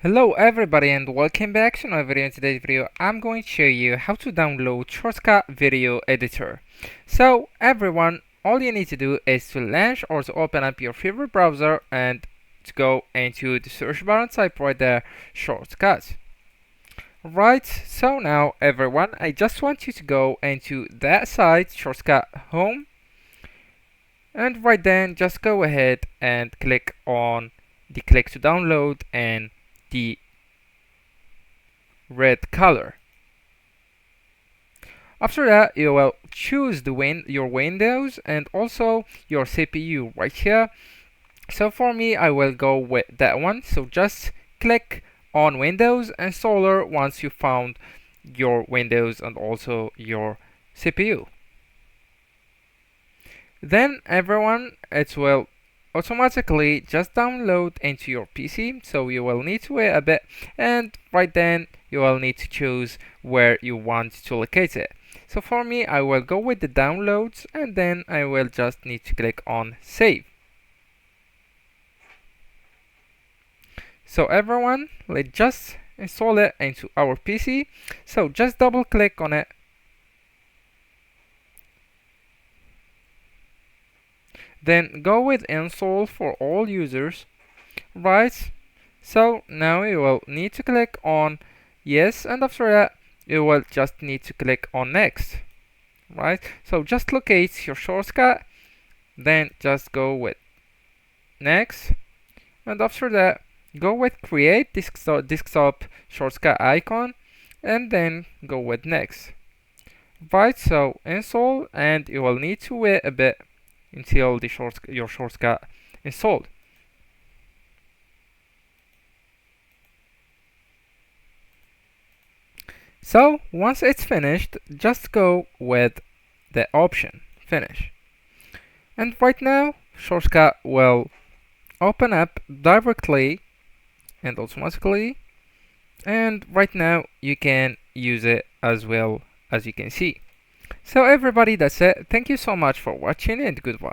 Hello everybody and welcome back to another video. In today's video I'm going to show you how to download Shotcut video editor. So everyone, all you need to do is to launch or to open up your favorite browser and to go into the search bar and type right there Shotcut. Right, so now everyone, I just want you to go into that site, Shotcut home, and right then just go ahead and click on the click to download and the red color. After that, you will choose your Windows and also your CPU right here. So for me, I will go with that one. So just click on Windows Installer once you found your Windows and also your CPU. Then everyone, it will automatically just download into your PC, so you will need to wait a bit, and right then you will need to choose where you want to locate it. So for me, I will go with the downloads and then I will just need to click on save. So everyone, let's just install it into our PC. So just double click on it. Then go with install for all users. Right, so now you will need to click on yes, and after that you will just need to click on next. Right, so just locate your shortcut, then just go with next, and after that go with create desktop shortcut icon and then go with next. Right, so install, and you will need to wait a bit until your shortcut installed. So once it's finished, just go with the option finish. And right now, Shotcut will open up directly and automatically. And right now, you can use it as well as you can see. So everybody, that's it. Thank you so much for watching and goodbye.